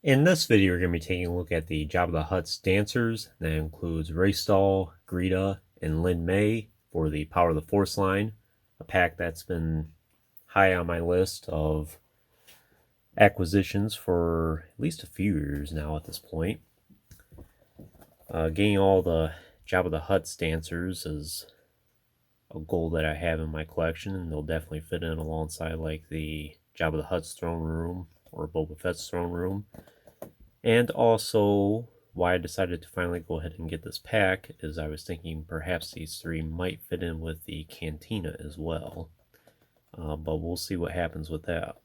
In this video, we're going to be taking a look at the Jabba the Hutt's dancers. That includes Rystall, Greeata, and Lyn Me for the Power of the Force line, a pack that's been high on my list of acquisitions for at least a few years now at this point. Getting all the Jabba the Hutt's dancers is a goal that I have in my collection, and they'll definitely fit in alongside like the Jabba the Hutt's throne room or Boba Fett's throne room. And also, why I decided to finally go ahead and get this pack is I was thinking perhaps these three might fit in with the Cantina as well. But we'll see what happens with that.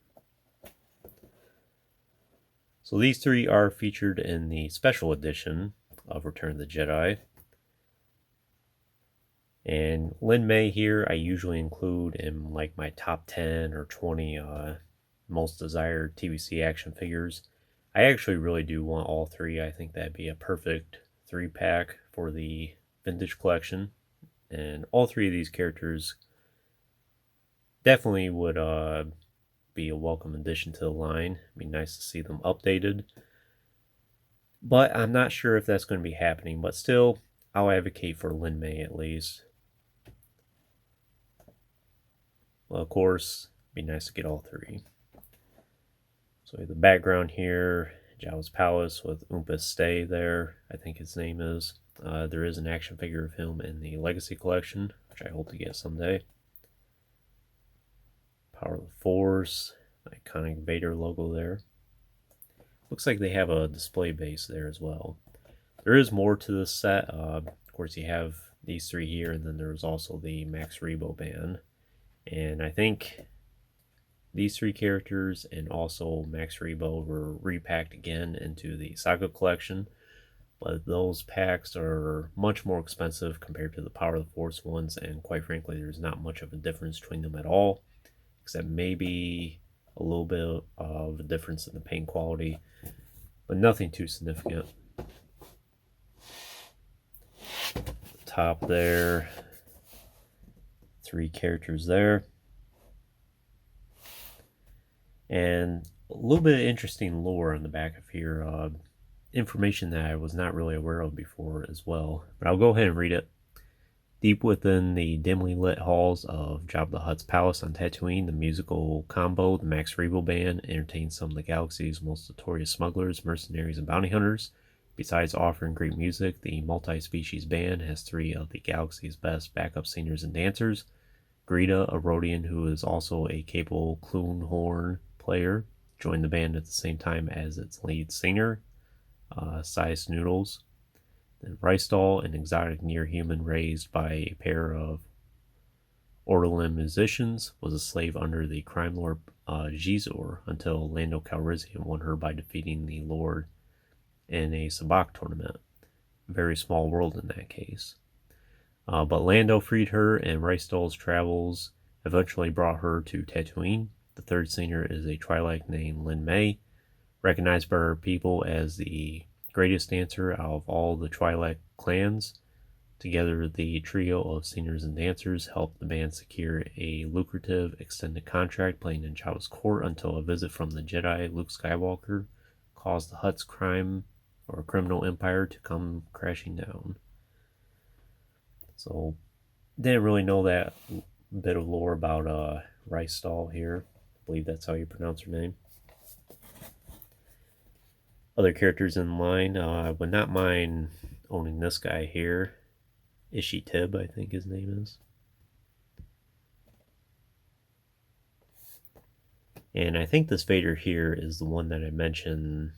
So these three are featured in the special edition of Return of the Jedi. And Lyn Me here I usually include in like my top 10 or 20 most desired TVC action figures. I actually really do want all three. I think that'd be a perfect 3-pack for the vintage collection. And all three of these characters definitely would be a welcome addition to the line. It'd be nice to see them updated. But I'm not sure if that's going to be happening. But still, I'll advocate for Lyn Me at least. Well, of course, it'd be nice to get all three. So we have the background here, Jabba's palace with Oompa Stay there, I think his name is. There is an action figure of him in the Legacy Collection, which I hope to get someday. Power of the Force, iconic Vader logo there. Looks like they have a display base there as well. There is more to this set. Of course, you have these three here, and then there's also the Max Rebo band. And I think these three characters and also Max Rebo were repacked again into the Saga collection, but those packs are much more expensive compared to the Power of the Force ones, and quite frankly, there's not much of a difference between them at all, except maybe a little bit of a difference in the paint quality, but nothing too significant. The top there, three characters there. And a little bit of interesting lore on the back of here. Information that I was not really aware of before as well. But I'll go ahead and read it. Deep within the dimly lit halls of Jabba the Hutt's palace on Tatooine, the musical combo, the Max Rebo Band, entertains some of the galaxy's most notorious smugglers, mercenaries, and bounty hunters. Besides offering great music, the multi-species band has three of the galaxy's best backup singers and dancers. Greeata, a Rodian who is also a capable Clune horn player, joined the band at the same time as its lead singer, Size Noodles. Then Rystall, an exotic near-human raised by a pair of Ortolan musicians, was a slave under the crime lord Gizor until Lando Calrissian won her by defeating the Lord in a sabacc tournament. A very small world in that case. But Lando freed her, and Rystall's travels eventually brought her to Tatooine. The third singer is a Twi'lek named Lyn Me, recognized by her people as the greatest dancer out of all the Twi'lek clans. Together, the trio of singers and dancers helped the band secure a lucrative extended contract playing in Jabba's court until a visit from the Jedi Luke Skywalker caused the Hutt's criminal empire to come crashing down. So, didn't really know that bit of lore about Rystall here. I believe that's how you pronounce her name. Other characters in line, would not mind owning this guy here. Ishi Tib, I think his name is. And I think this Vader here is the one that I mentioned.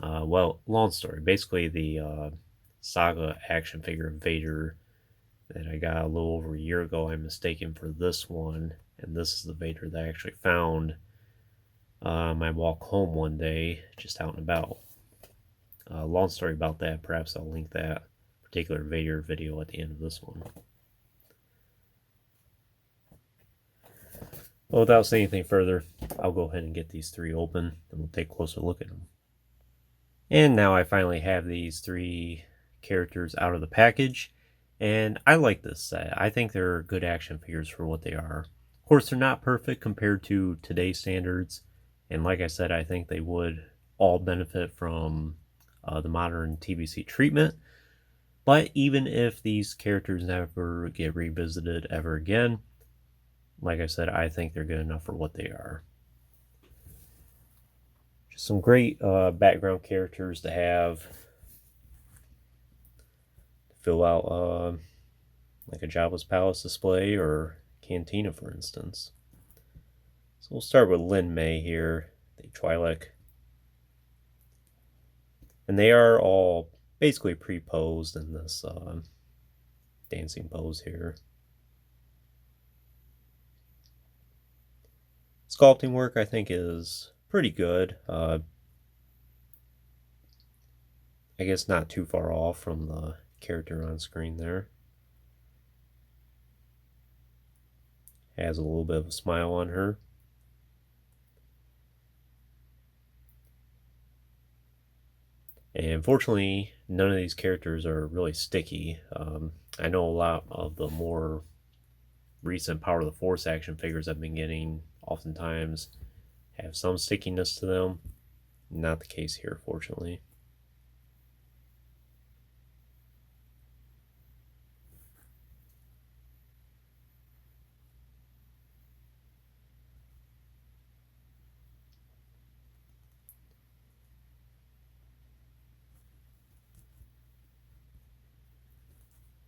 Well, long story. Basically, the Saga action figure of Vader that I got a little over a year ago, I'm mistaken for this one. And this is the Vader that I actually found on my walk home one day, just out and about. Long story about that. Perhaps I'll link that particular Vader video at the end of this one. Well, without saying anything further, I'll go ahead and get these three open, and we'll take a closer look at them. And now I finally have these three characters out of the package, and I like this set. I think they're good action figures for what they are. Of course, they're not perfect compared to today's standards, and like I said, I think they would all benefit from the modern TBC treatment. But even if these characters never get revisited ever again, like I said, I think they're good enough for what they are. Just some great background characters to have. Fill out like a Jabba's Palace display or Cantina, for instance. So we'll start with Lyn Me here, the Twi'lek. And they are all basically pre-posed in this dancing pose here. Sculpting work, I think, is pretty good. I guess not too far off from the character on screen there. Has a little bit of a smile on her. And fortunately, none of these characters are really sticky. I know a lot of the more recent Power of the Force action figures I've been getting oftentimes have some stickiness to them. Not the case here, fortunately.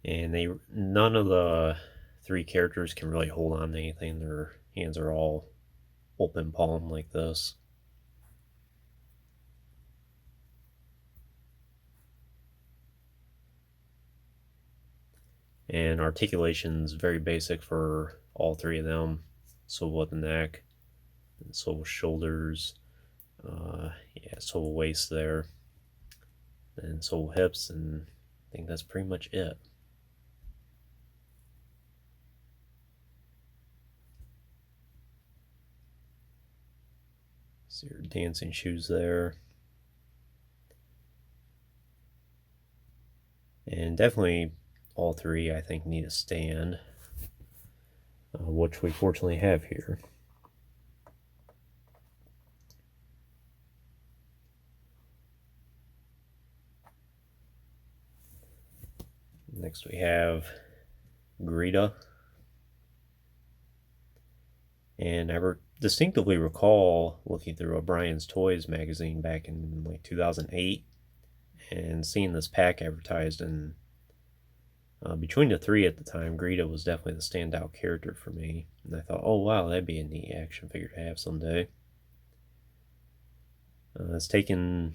And none of the three characters can really hold on to anything. Their hands are all open palm like this. And articulation's very basic for all three of them. Swivel at the neck, and swivel shoulders, swivel waist there, and swivel hips, and I think that's pretty much it. See your dancing shoes there. And definitely all three, I think, need a stand, which we fortunately have here. Next we have Greeata. And I distinctively recall looking through O'Brien's Toys magazine back in like 2008 and seeing this pack advertised, and between the three at the time, Greeata was definitely the standout character for me. And I thought, oh wow, that'd be a neat action figure to have someday. It's taken,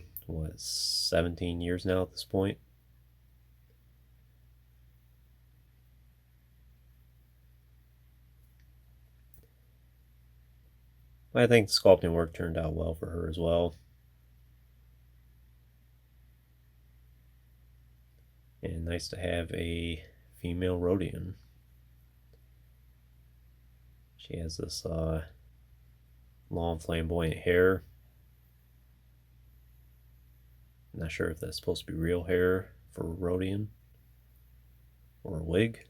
17 years now at this point. But I think the sculpting work turned out well for her as well. And nice to have a female Rodian. She has this long flamboyant hair. I'm not sure if that's supposed to be real hair for Rodian or a wig.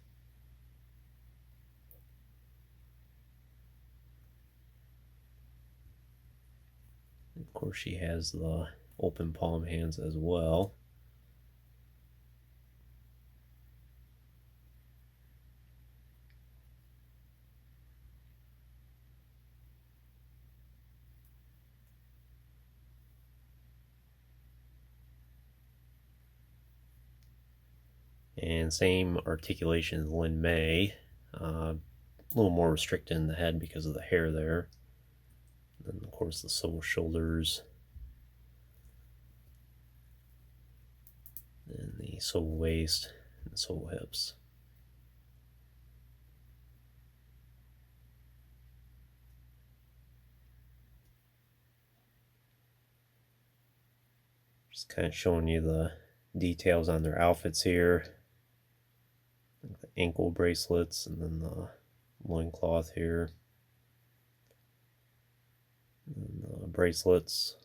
Of course, she has the open palm hands as well. And same articulation as Lyn Me. A little more restricted in the head because of the hair there. And of course the swivel shoulders. And the swivel waist and the swivel hips. Just kind of showing you the details on their outfits here. Like the ankle bracelets and then the loincloth here. And the bracelets.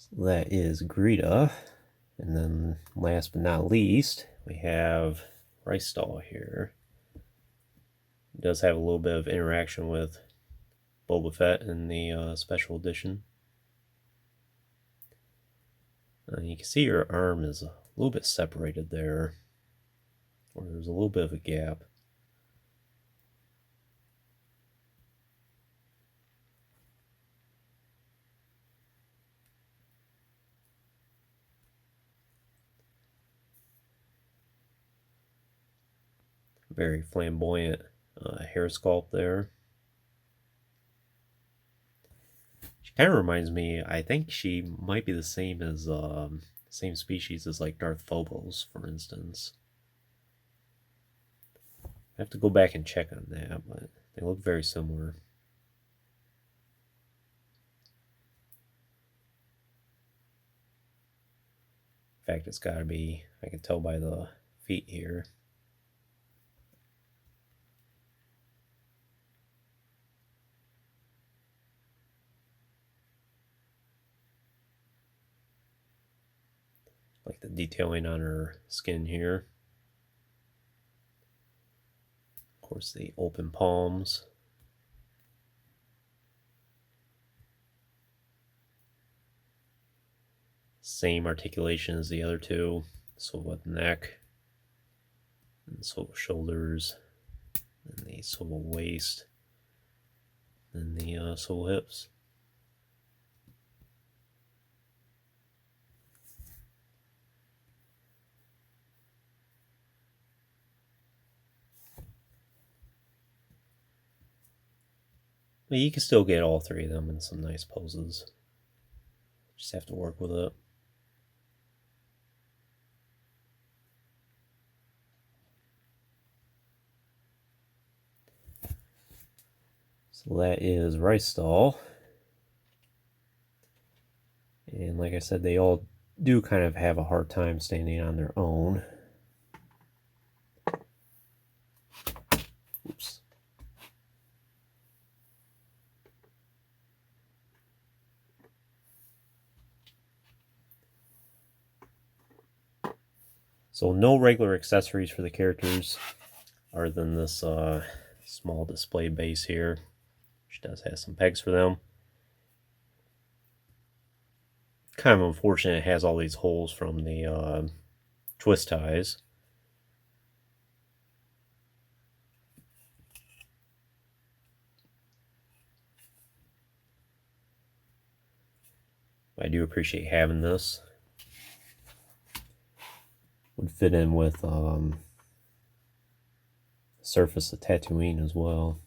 So that is Greeata. And then last but not least, we have Rystall here. It does have a little bit of interaction with Boba Fett in the special edition. You can see her arm is a little bit separated there, or there's a little bit of a gap. Very flamboyant hair sculpt there. She kind of reminds me, I think she might be the same as same species as like Darth Phobos, for instance. I have to go back and check on that, but they look very similar. In fact, it's got to be, I can tell by the feet here. Like the detailing on her skin here. Of course, the open palms. Same articulation as the other two. Swivel at the neck, and swivel shoulders, and the swivel waist, and the swivel hips. But you can still get all three of them in some nice poses. Just have to work with it. So that is Rystall. And like I said, they all do kind of have a hard time standing on their own. Oops. So no regular accessories for the characters other than this small display base here, which does have some pegs for them. Kind of unfortunate it has all these holes from the twist ties. I do appreciate having this. Would fit in with surface of Tatooine as well.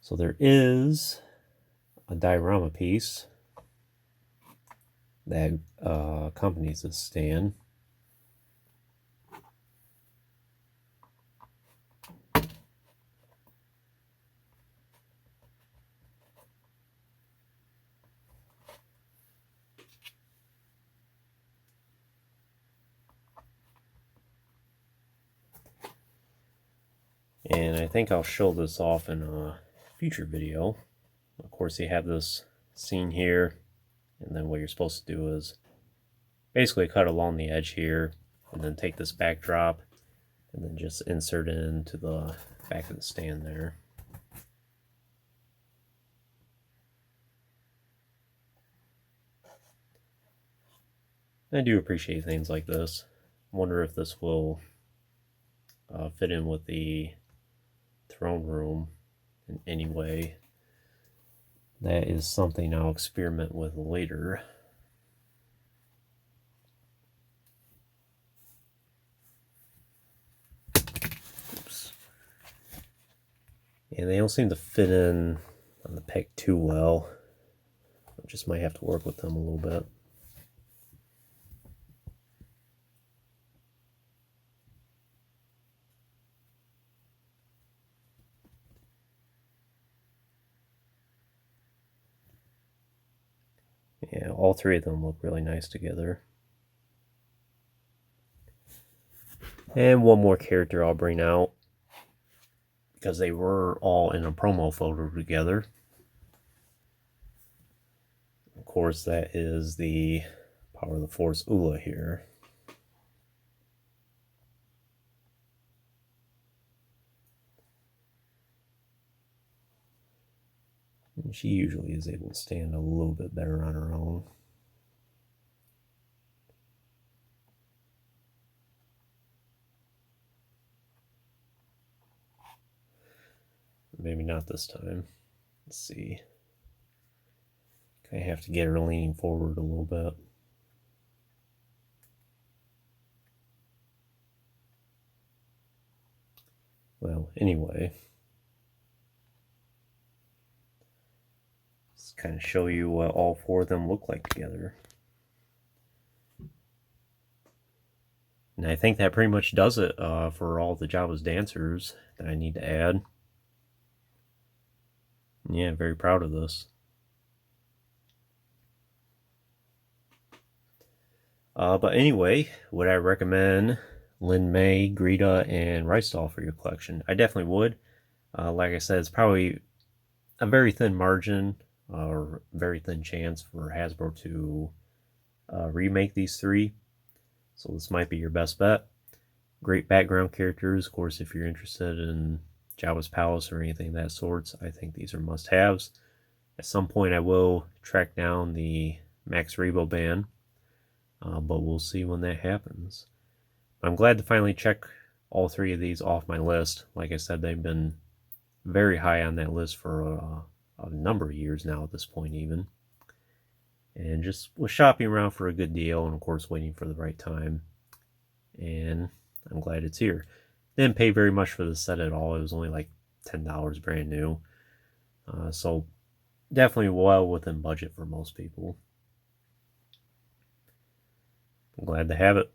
So there is a diorama piece that accompanies this stand. And I think I'll show this off in a future video. Of course, you have this scene here, and then what you're supposed to do is basically cut along the edge here, and then take this backdrop, and then just insert it into the back of the stand there. I do appreciate things like this. Wonder if this will fit in with the throne room in any way. That is something I'll experiment with later. Oops. And they don't seem to fit in on the peg too well. I just might have to work with them a little bit. Yeah, all three of them look really nice together. And one more character I'll bring out, because they were all in a promo photo together. Of course, that is the Power of the Force Ula here. And she usually is able to stand a little bit better on her own. Maybe not this time. Let's see. I have to get her leaning forward a little bit. Well, anyway, let's kind of show you what all four of them look like together. And I think that pretty much does it for all the Jabba's dancers that I need to add. Yeah, very proud of this. But anyway, would I recommend Lyn Me, Greeata, and Rystáll for your collection? I definitely would. Like I said, it's probably a very thin margin or very thin chance for Hasbro to remake these three. So this might be your best bet. Great background characters. Of course, if you're interested in Jabba's Palace or anything of that sorts, I think these are must-haves. At some point, I will track down the Max Rebo band, but we'll see when that happens. I'm glad to finally check all three of these off my list. Like I said, they've been very high on that list for a number of years now at this point even. And just was shopping around for a good deal and of course waiting for the right time. And I'm glad it's here. Didn't pay very much for the set at all. It was only like $10 brand new. So definitely well within budget for most people. I'm glad to have it.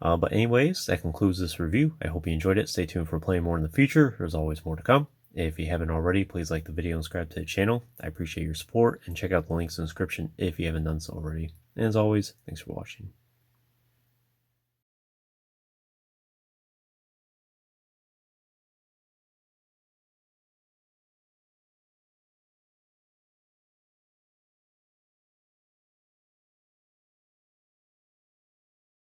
But anyways, that concludes this review. I hope you enjoyed it. Stay tuned for playing more in the future. There's always more to come. If you haven't already, please like the video and subscribe to the channel. I appreciate your support, and check out the links in the description if you haven't done so already. And as always, thanks for watching.